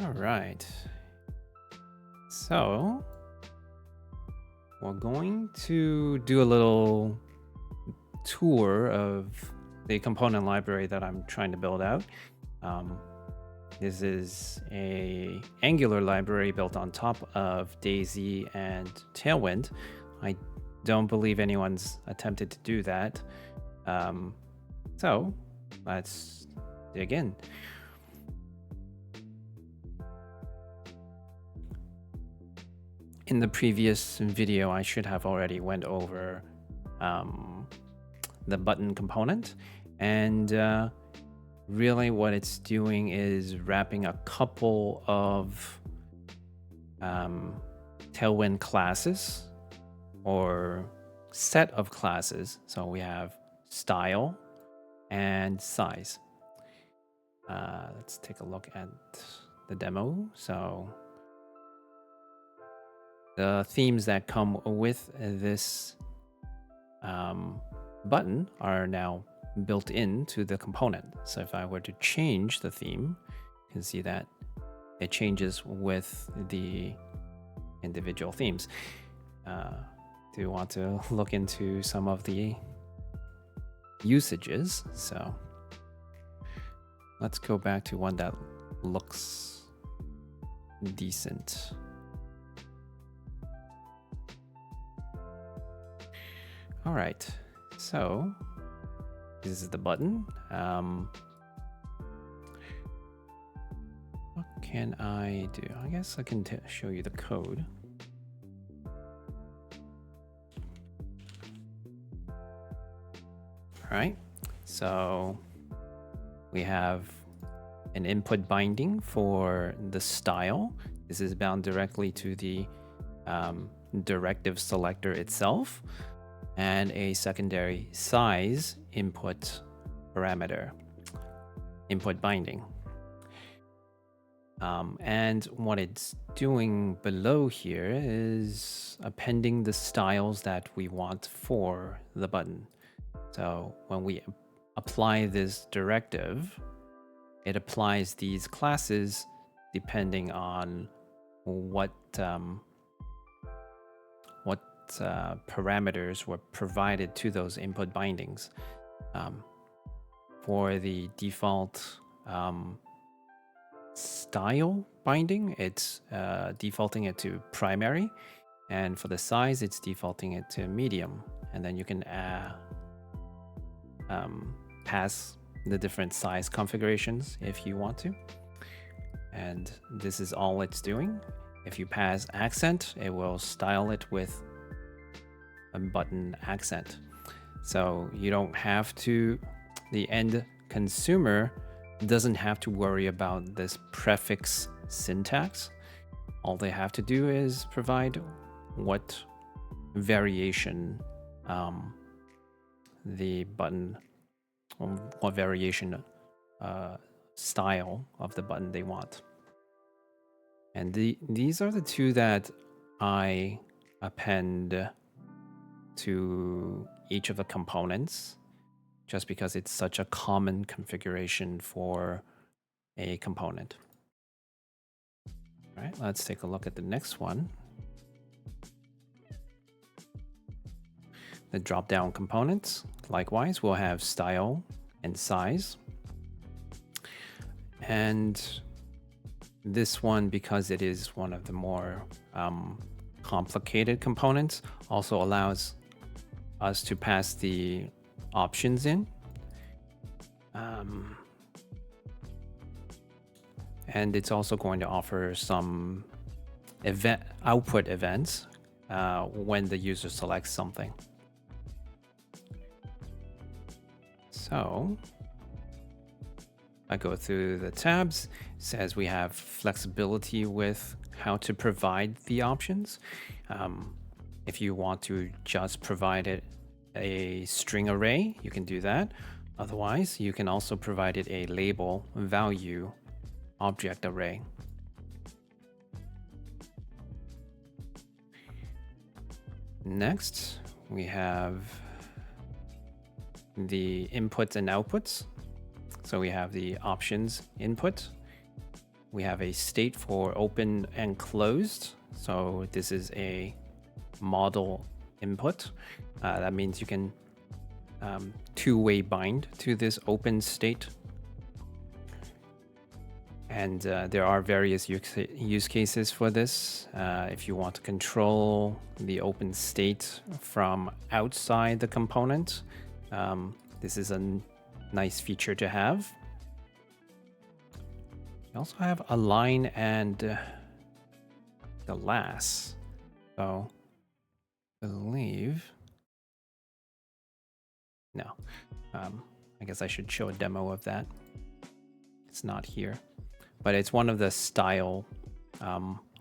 All right. So we're going to do a little tour of the component library that I'm trying to build out. Um, this is a Angular library built on top of Daisy and Tailwind. I don't believe anyone's attempted to do that. So let's dig in. In the previous video, I should have already went over the button component, and really what it's doing is wrapping a couple of Tailwind classes or set of classes. So we have style and size. Let's take a look at the demo. So the themes that come with this button are now built into the component. So if I were to change the theme, you can see that it changes with the individual themes. Do you want to look into some of the usages? So let's go back to one that looks decent. All right, so this is the button. What can I do? I guess I can show you the code. All right, so we have an input binding for the style. This is bound directly to the directive selector itself, and a secondary size input parameter, input binding. And what it's doing below here is appending the styles that we want for the button. So when we apply this directive, it applies these classes depending on what parameters were provided to those input bindings. For the default style binding, it's defaulting it to primary, and for the size, it's defaulting it to medium. And then you can pass the different size configurations if you want to. And this is all it's doing. If you pass accent, it will style it with a button accent. So you don't have to, the end consumer doesn't have to worry about this prefix syntax. All they have to do is provide what variation the button, what variation style of the button they want. And these are the two that I append to each of the components, just because it's such a common configuration for a component. All right, let's take a look at the next one. The drop-down components, likewise, will have style and size. And this one, because it is one of the more complicated components, also allows us to pass the options in. And it's also going to offer some output events when the user selects something. So I go through the tabs. It says we have flexibility with how to provide the options. If you want to just provide it a string array, you can do that. Otherwise, you can also provide it a label value object array. Next, we have the inputs and outputs. So we have the options input, we have a state for open and closed. So this is a model input. That means you can two-way bind to this open state. And there are various use cases for this. If you want to control the open state from outside the component, this is a nice feature to have. You also have align and glass. So I believe, no, I guess I should show a demo of that. It's not here, but it's one of the style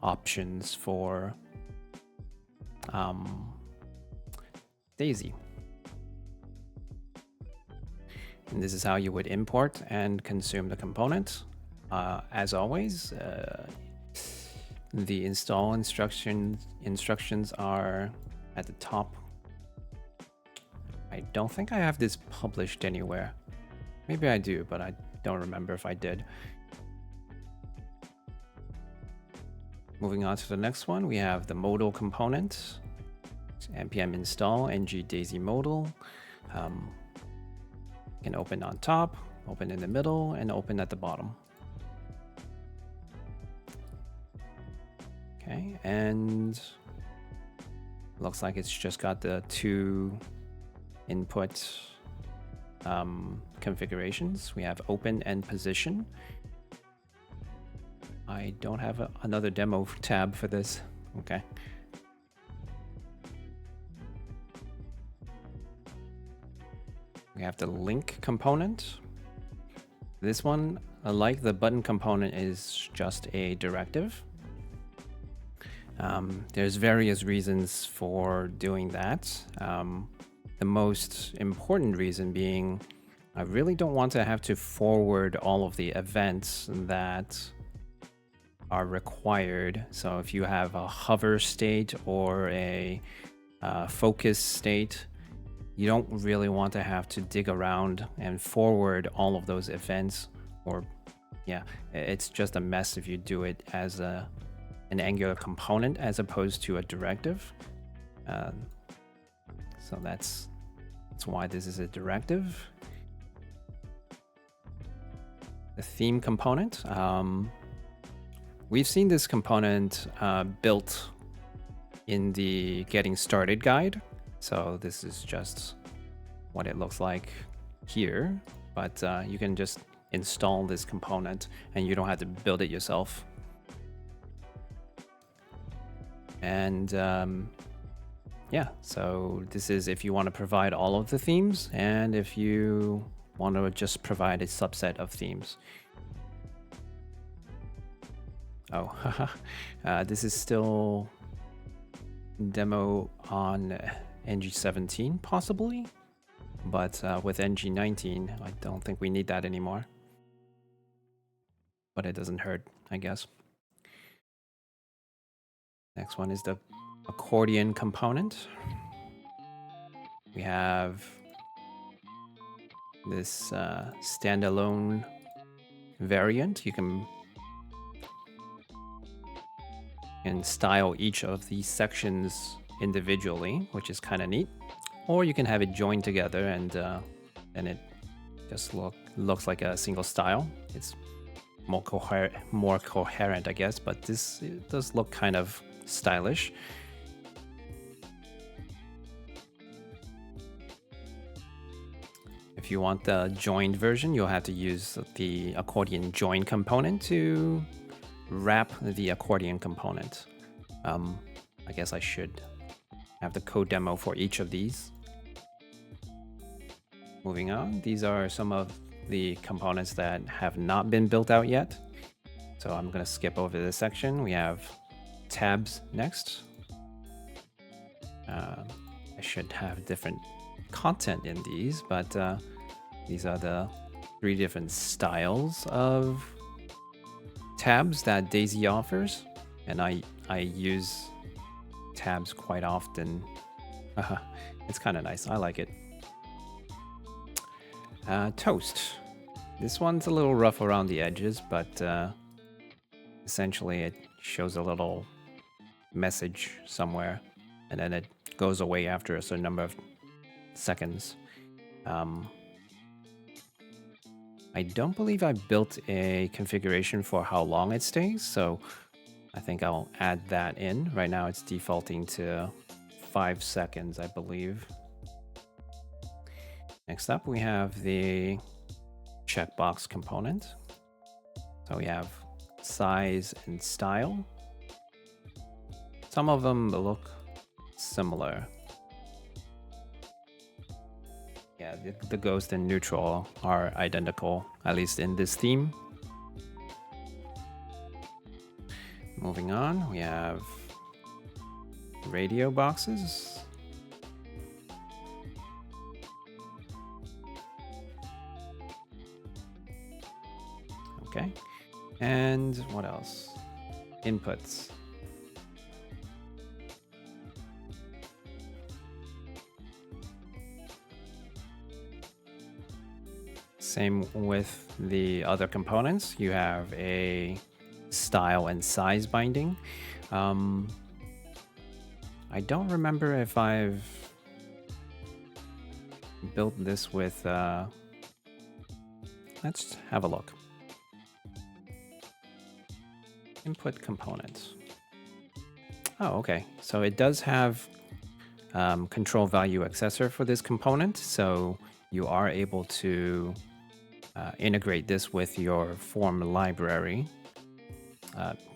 options for Daisy. And this is how you would import and consume the component. As always, the install instructions are at the top. I don't think I have this published anywhere. Maybe I do, but I don't remember if I did. Moving on to the next one, we have the modal component. npm install ng daisy modal. You can open on top, open in the middle, and open at the bottom. Okay, and looks like it's just got the two input configurations. We have open and position. I don't have another demo tab for this. Okay. We have the link component. This one, like the button component, is just a directive. There's various reasons for doing that. The most important reason being, I really don't want to have to forward all of the events that are required. So if you have a hover state or a focus state, you don't really want to have to dig around and forward all of those events. Or yeah, it's just a mess if you do it as an Angular component as opposed to a directive. So that's why this is a directive. The theme component. We've seen this component built in the Getting Started guide. So this is just what it looks like here, but you can just install this component and you don't have to build it yourself. And yeah, so this is if you want to provide all of the themes and if you want to just provide a subset of themes. Oh, this is still demo on ng17 possibly, but with ng19 I don't think we need that anymore, but it doesn't hurt, I guess. Next one is the accordion component. We have this standalone variant. You can style each of these sections individually, which is kind of neat. Or you can have it joined together and it just looks like a single style. It's more coherent, I guess, but this does look kind of stylish. If you want the joined version, you'll have to use the accordion join component to wrap the accordion component. I guess I should have the code demo for each of these. Moving on, these are some of the components that have not been built out yet. So I'm going to skip over this section. We have tabs next. I should have different content in these, but these are the 3 different styles of tabs that Daisy offers, and I use tabs quite often. It's kind of nice. I like it. Toast. This one's a little rough around the edges, but essentially it shows a little message somewhere, and then it goes away after a certain number of seconds. I don't believe I built a configuration for how long it stays, so I think I'll add that in. Right now it's defaulting to 5 seconds, I believe. Next up, we have the checkbox component. So we have size and style. Some of them look similar. Yeah, the ghost and neutral are identical, at least in this theme. Moving on, we have radio boxes. Okay, and what else? Inputs. Same with the other components. You have a style and size binding. I don't remember if I've built this with... let's have a look. Input components. Oh, okay. So it does have control value accessor for this component. So you are able to integrate this with your form library.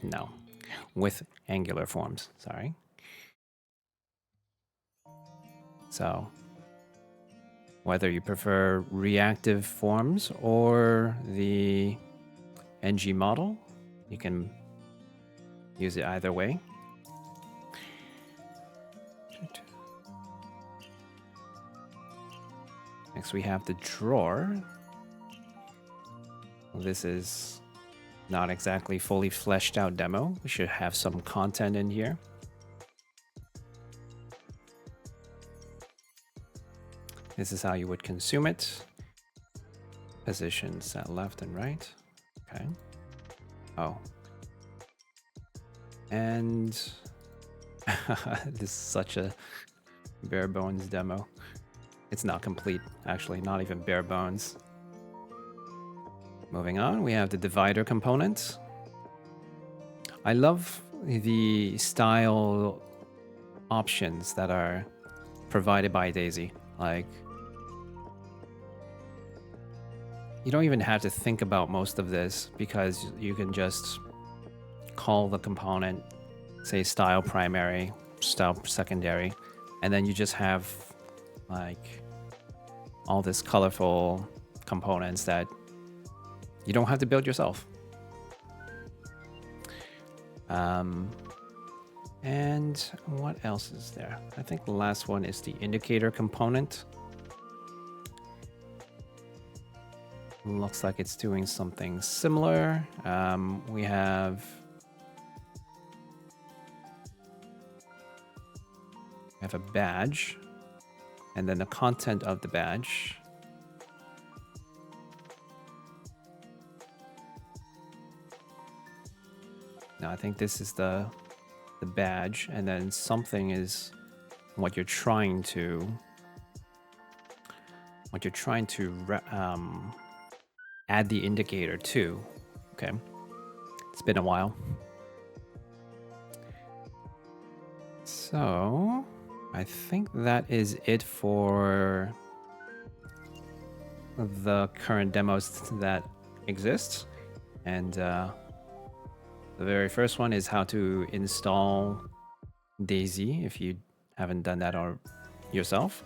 No, with Angular forms, sorry. So whether you prefer reactive forms or the ng model, you can use it either way. Next we have the drawer. This is not exactly fully fleshed out demo. We should have some content in here. This is how you would consume it. Positions at left and right. Okay. Oh. And this is such a bare bones demo. It's not complete, actually, not even bare bones. Moving on, we have the divider component. I love the style options that are provided by Daisy. Like, you don't even have to think about most of this because you can just call the component, say style primary, style secondary, and then you just have like all this colorful components that you don't have to build yourself. And what else is there? I think the last one is the indicator component. Looks like it's doing something similar. We have a badge, and then the content of the badge. Now I think this is the badge, and then something is what you're trying to add the indicator to. Okay, it's been a while. So I think that is it for the current demos that exist. And the very first one is how to install Daisy if you haven't done that yourself.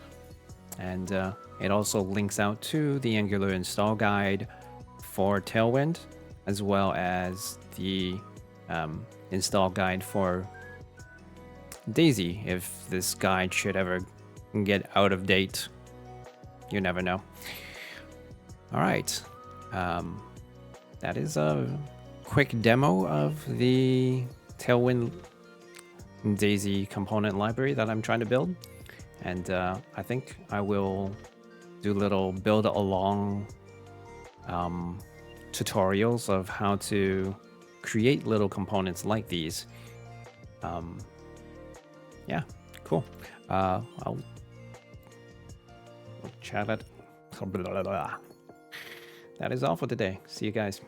And it also links out to the Angular install guide for Tailwind, as well as the install guide for Daisy, if this guide should ever get out of date. You never know. All right. That is a quick demo of the Tailwind Daisy component library that I'm trying to build. And I think I will do little build along tutorials of how to create little components like these. Yeah, cool. I'll chat it. That is all for today. See you guys.